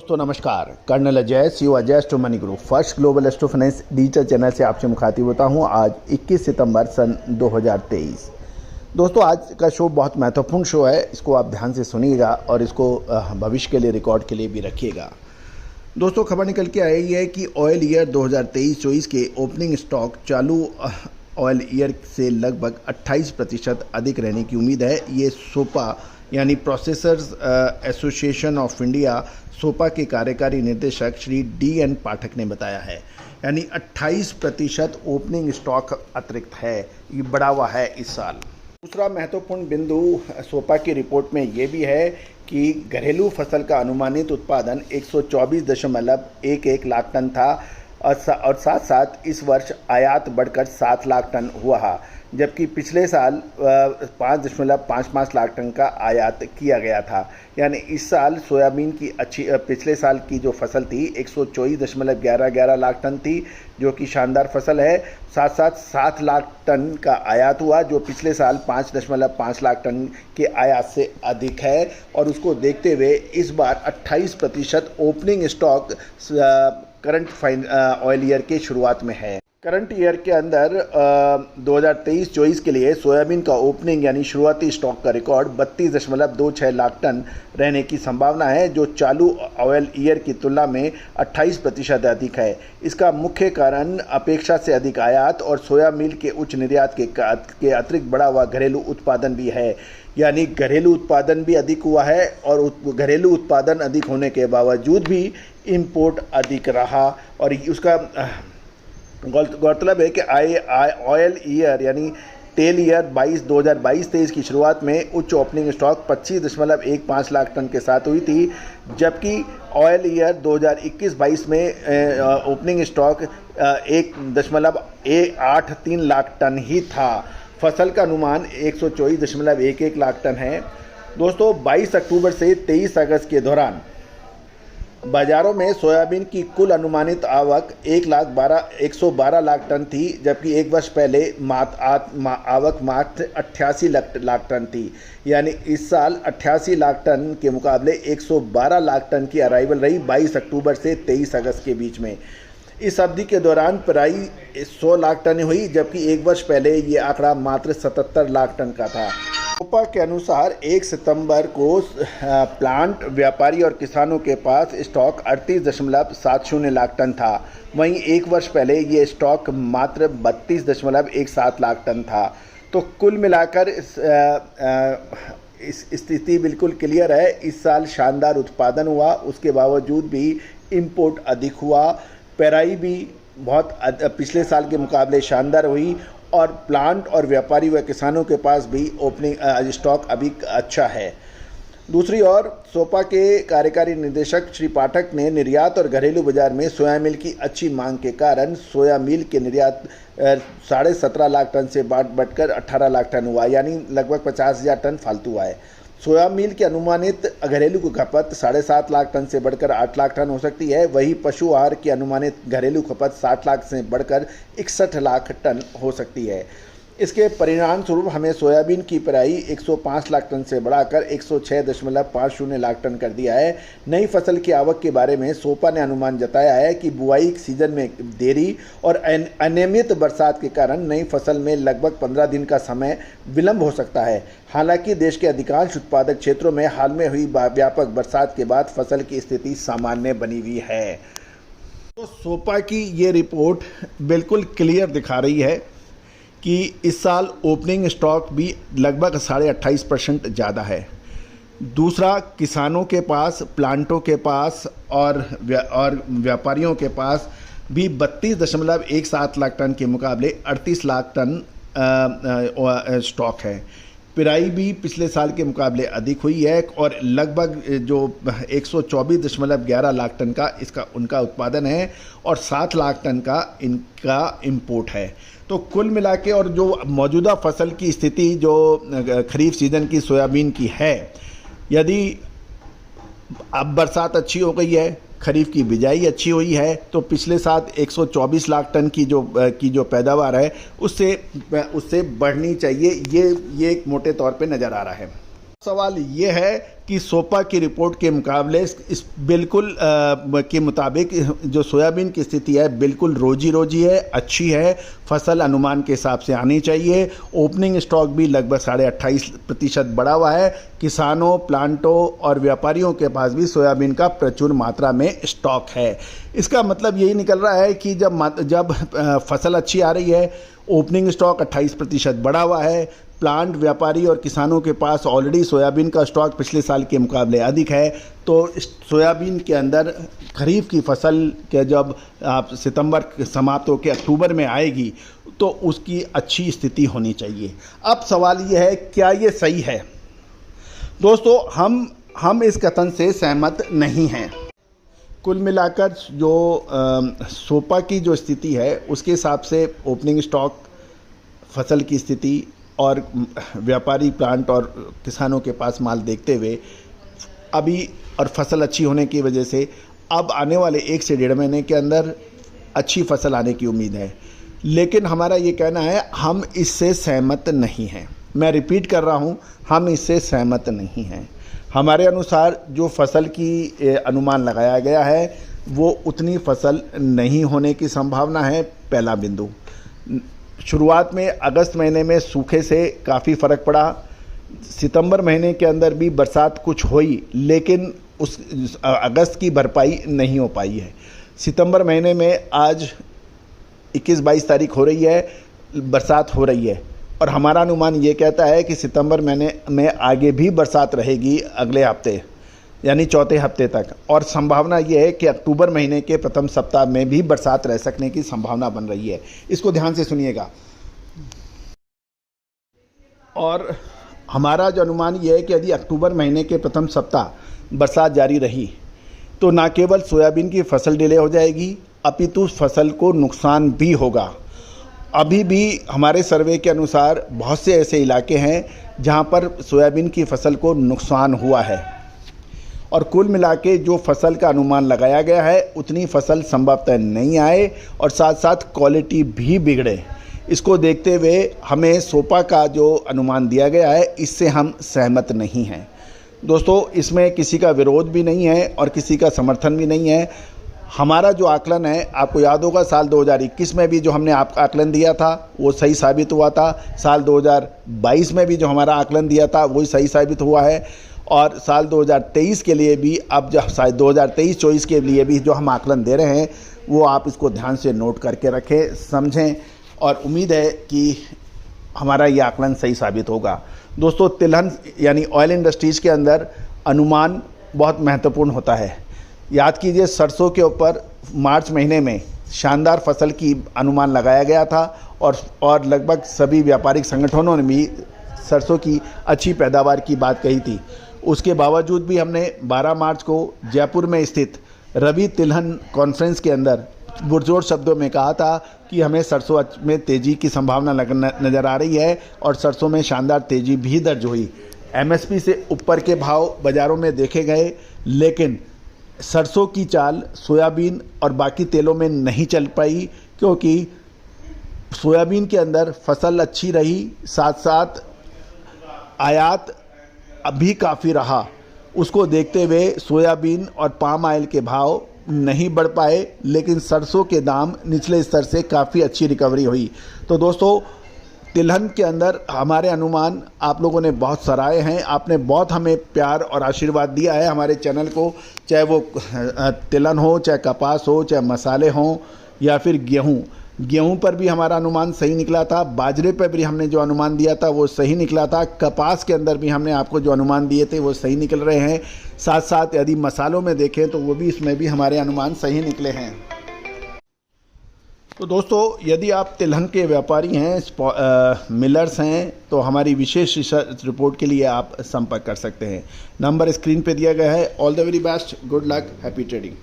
दोस्तों नमस्कार, colonel Ajay CO Ajay astro money group first global astro finance digital channel से आपसे मुखातिब होता हूं। आज 21 सितंबर सन 2023। दोस्तों आज का शो बहुत महत्वपूर्ण शो है, इसको आप ध्यान से सुनिएगा और इसको भविष्य के लिए रिकॉर्ड के लिए भी रखिएगा। दोस्तों खबर निकल के आई है कि ऑयल ईयर 2023-24 के ओपनिंग स्टॉक चालू ऑयल ईयर से लगभग 28% अधिक रहने की उम्मीद है। ये सोपा यानी प्रोसेसर्स एसोसिएशन ऑफ इंडिया सोपा के कार्यकारी निदेशक श्री DN पाठक ने बताया है। यानी 28% ओपनिंग स्टॉक अतिरिक्त है, ये बढ़ा हुआ है इस साल। दूसरा महत्वपूर्ण बिंदु सोपा की रिपोर्ट में ये भी है कि घरेलू फसल का अनुमानित उत्पादन 124.11 लाख टन था और साथ साथ इस वर्ष आयात बढ़कर 7 लाख टन हुआ, जबकि पिछले साल 5.55 लाख टन का आयात किया गया था। यानी इस साल सोयाबीन की पिछले साल की जो फसल थी 124.11 लाख टन थी, जो कि शानदार फसल है। साथ साथ 7 लाख टन का आयात हुआ, जो पिछले साल 5.5 लाख टन के आयात से अधिक है। और उसको देखते हुए इस बार 28% opening stock current oil year के शुरुआत में है। करंट ईयर के अंदर 2023-24 के लिए सोयाबीन का ओपनिंग यानी शुरुआती स्टॉक का रिकॉर्ड 32.26 लाख टन रहने की संभावना है, जो चालू ऑयल ईयर की तुलना में 28% अधिक है। इसका मुख्य कारण अपेक्षा से अधिक आयात और सोया मील के उच्च निर्यात के अतिरिक्त बढ़ा हुआ घरेलू उत्पादन भी है। यानी घरेलू उत्पादन भी अधिक हुआ है और घरेलू उत्पादन अधिक होने के बावजूद भी इंपोर्ट अधिक रहा। और उसका गौरतलब है कि ऑयल ईयर यानी टेल ईयर 2022-23 की शुरुआत में उच्च ओपनिंग स्टॉक 25.15 लाख टन के साथ हुई थी, जबकि ऑयल ईयर 2021-22 में ओपनिंग स्टॉक 1.83 लाख टन ही था। फसल का अनुमान 124.11 लाख टन है। दोस्तों 22 अक्टूबर से 23 अगस्त के दौरान बाजारों में सोयाबीन की कुल अनुमानित आवक 112 लाख टन थी, जबकि एक वर्ष पहले आवक मात्र 88 लाख टन थी। यानी इस साल 88 लाख टन के मुकाबले 112 लाख टन की अराइवल रही 22 अक्टूबर से 23 अगस्त के बीच में। इस अवधि के दौरान पेराई 100 लाख टन हुई, जबकि एक वर्ष पहले ये आंकड़ा मात्र 77 लाख टन का था। सोपा के अनुसार 1 सितंबर को प्लांट, व्यापारी और किसानों के पास स्टॉक 38.70 लाख टन था। वहीं एक वर्ष पहले ये स्टॉक मात्र 32.17 लाख टन था। तो कुल मिलाकर इस स्थिति बिल्कुल क्लियर है। इस साल शानदार उत्पादन हुआ, उसके बावजूद भी इंपोर्ट अधिक हुआ। पेराई भी बहुत पिछले साल के मुकाबले शानदार हुई और प्लांट और व्यापारी व किसानों के पास भी ओपनिंग स्टॉक अभी अच्छा है। दूसरी ओर सोपा के कार्यकारी निदेशक श्री पाठक ने निर्यात और घरेलू बाजार में सोया मील की अच्छी मांग के कारण सोया मील के निर्यात 17.5 लाख टन से बढ़कर 18 लाख टन हुआ, यानी लगभग 50,000 टन फालतू हुआ है। सोया मील की अनुमानित घरेलू की खपत 7.5 लाख टन से बढ़कर 8 लाख टन हो सकती है। वही पशु आहार की अनुमानित घरेलू खपत 60 लाख से बढ़कर 61 लाख टन हो सकती है। इसके परिणाम स्वरूप हमें सोयाबीन की पेराई 105 लाख टन से बढ़ाकर 106.50 लाख टन कर दिया है। नई फसल की आवक के बारे में सोपा ने अनुमान जताया है कि बुआई सीजन में देरी और अनियमित बरसात के कारण नई फसल में लगभग 15 दिन का समय विलंब हो सकता है। हालांकि देश के अधिकांश उत्पादक क्षेत्रों में हाल में हुई व्यापक बरसात के बाद फसल की स्थिति सामान्य बनी हुई है। तो सोपा की ये रिपोर्ट बिल्कुल क्लियर दिखा रही है कि इस साल ओपनिंग स्टॉक भी लगभग 28.5% ज़्यादा है। दूसरा, किसानों के पास, प्लांटों के पास और व्यापारियों के पास भी 32.17 लाख टन के मुकाबले 38 लाख टन स्टॉक है। पेराई भी पिछले साल के मुकाबले अधिक हुई है और लगभग जो 124.11 लाख टन का उनका उत्पादन है और 7 लाख टन का इनका इंपोर्ट है। तो कुल मिला के और जो मौजूदा फसल की स्थिति जो खरीफ सीजन की सोयाबीन की है, यदि अब बरसात अच्छी हो गई है, खरीफ की बिजाई अच्छी हुई है, तो पिछले साल 124 लाख टन की जो पैदावार है उससे बढ़नी चाहिए। ये एक मोटे तौर पे नज़र आ रहा है। सवाल ये है कि सोपा की रिपोर्ट के मुकाबले इस बिल्कुल के मुताबिक जो सोयाबीन की स्थिति है बिल्कुल रोजी रोजी है, अच्छी है। फसल अनुमान के हिसाब से आनी चाहिए। ओपनिंग स्टॉक भी लगभग 28.5% बढ़ा हुआ है। किसानों, प्लांटों और व्यापारियों के पास भी सोयाबीन का प्रचुर मात्रा में स्टॉक है। इसका मतलब यही निकल रहा है कि जब फसल अच्छी आ रही है, ओपनिंग स्टॉक 28% बढ़ा हुआ है, प्लांट, व्यापारी और किसानों के पास ऑलरेडी सोयाबीन का स्टॉक पिछले साल के मुकाबले अधिक है, तो सोयाबीन के अंदर खरीफ की फसल के जब आप सितंबर समाप्त होकर अक्टूबर में आएगी तो उसकी अच्छी स्थिति होनी चाहिए। अब सवाल ये है, क्या ये सही है? दोस्तों, हम इस कथन से सहमत नहीं हैं। कुल मिलाकर जो सोपा की जो स्थिति है उसके हिसाब से ओपनिंग स्टॉक, फसल की स्थिति और व्यापारी, प्लांट और किसानों के पास माल देखते हुए अभी और फसल अच्छी होने की वजह से अब आने वाले 1 से 1.5 महीने के अंदर अच्छी फसल आने की उम्मीद है। लेकिन हमारा ये कहना है, हम इससे सहमत नहीं हैं। मैं रिपीट कर रहा हूँ, हम इससे सहमत नहीं हैं। हमारे अनुसार जो फसल की अनुमान लगाया गया है वो उतनी फसल नहीं होने की संभावना है। पहला बिंदु, शुरुआत में अगस्त महीने में सूखे से काफ़ी फ़र्क पड़ा। सितंबर महीने के अंदर भी बरसात कुछ हुई, लेकिन उस अगस्त की भरपाई नहीं हो पाई है। सितंबर महीने में आज 21-22 तारीख हो रही है, बरसात हो रही है और हमारा अनुमान ये कहता है कि सितंबर महीने में आगे भी बरसात रहेगी अगले हफ्ते, यानी चौथे हफ्ते तक। और संभावना ये है कि अक्टूबर महीने के प्रथम सप्ताह में भी बरसात रह सकने की संभावना बन रही है। इसको ध्यान से सुनिएगा। और हमारा जो अनुमान ये है कि यदि अक्टूबर महीने के प्रथम सप्ताह बरसात जारी रही तो न केवल सोयाबीन की फसल डिले हो जाएगी, अपितु फसल को नुकसान भी होगा। अभी भी हमारे सर्वे के अनुसार बहुत से ऐसे इलाके हैं जहां पर सोयाबीन की फसल को नुकसान हुआ है और कुल मिला के जो फसल का अनुमान लगाया गया है उतनी फसल संभवतः नहीं आए और साथ साथ क्वालिटी भी बिगड़े। इसको देखते हुए हमें सोपा का जो अनुमान दिया गया है इससे हम सहमत नहीं हैं। दोस्तों, इसमें किसी का विरोध भी नहीं है और किसी का समर्थन भी नहीं है। हमारा जो आकलन है, आपको याद होगा साल 2021 में भी जो हमने आकलन दिया था वो सही साबित हुआ था। साल 2022 में भी जो हमारा आकलन दिया था वही सही साबित हुआ है और साल 2023 के लिए भी, अब जो शायद 2023-24 के लिए भी जो हम आकलन दे रहे हैं वो आप इसको ध्यान से नोट करके रखें, समझें और उम्मीद है कि हमारा ये आकलन सही साबित होगा। दोस्तों, तिलहन यानी ऑयल इंडस्ट्रीज़ के अंदर अनुमान बहुत महत्वपूर्ण होता है। याद कीजिए, सरसों के ऊपर मार्च महीने में शानदार फसल की अनुमान लगाया गया था और लगभग सभी व्यापारिक संगठनों ने भी सरसों की अच्छी पैदावार की बात कही थी। उसके बावजूद भी हमने 12 मार्च को जयपुर में स्थित रबी तिलहन कॉन्फ्रेंस के अंदर पुरजोर शब्दों में कहा था कि हमें सरसों में तेज़ी की संभावना नज़र आ रही है और सरसों में शानदार तेज़ी भी दर्ज हुई। एमएसपी से ऊपर के भाव बाज़ारों में देखे गए, लेकिन सरसों की चाल सोयाबीन और बाकी तेलों में नहीं चल पाई क्योंकि सोयाबीन के अंदर फसल अच्छी रही, साथ साथ आयात अभी काफ़ी रहा। उसको देखते हुए सोयाबीन और पाम ऑयल के भाव नहीं बढ़ पाए, लेकिन सरसों के दाम निचले स्तर से काफ़ी अच्छी रिकवरी हुई। तो दोस्तों, तिलहन के अंदर हमारे अनुमान आप लोगों ने बहुत सराहे हैं। आपने बहुत हमें प्यार और आशीर्वाद दिया है हमारे चैनल को, चाहे वो तिलहन हो, चाहे कपास हो, चाहे मसाले हों या फिर गेहूं पर भी हमारा अनुमान सही निकला था। बाजरे पर भी हमने जो अनुमान दिया था वो सही निकला था। कपास के अंदर भी हमने आपको जो अनुमान दिए थे वो सही निकल रहे हैं। साथ साथ यदि मसालों में देखें तो वो भी इसमें भी हमारे अनुमान सही निकले हैं। तो दोस्तों, यदि आप तिलहन के व्यापारी हैं, मिलर्स हैं, तो हमारी विशेष रिसर्च रिपोर्ट के लिए आप संपर्क कर सकते हैं। नंबर स्क्रीन पे दिया गया है। All the very best, good luck, happy trading.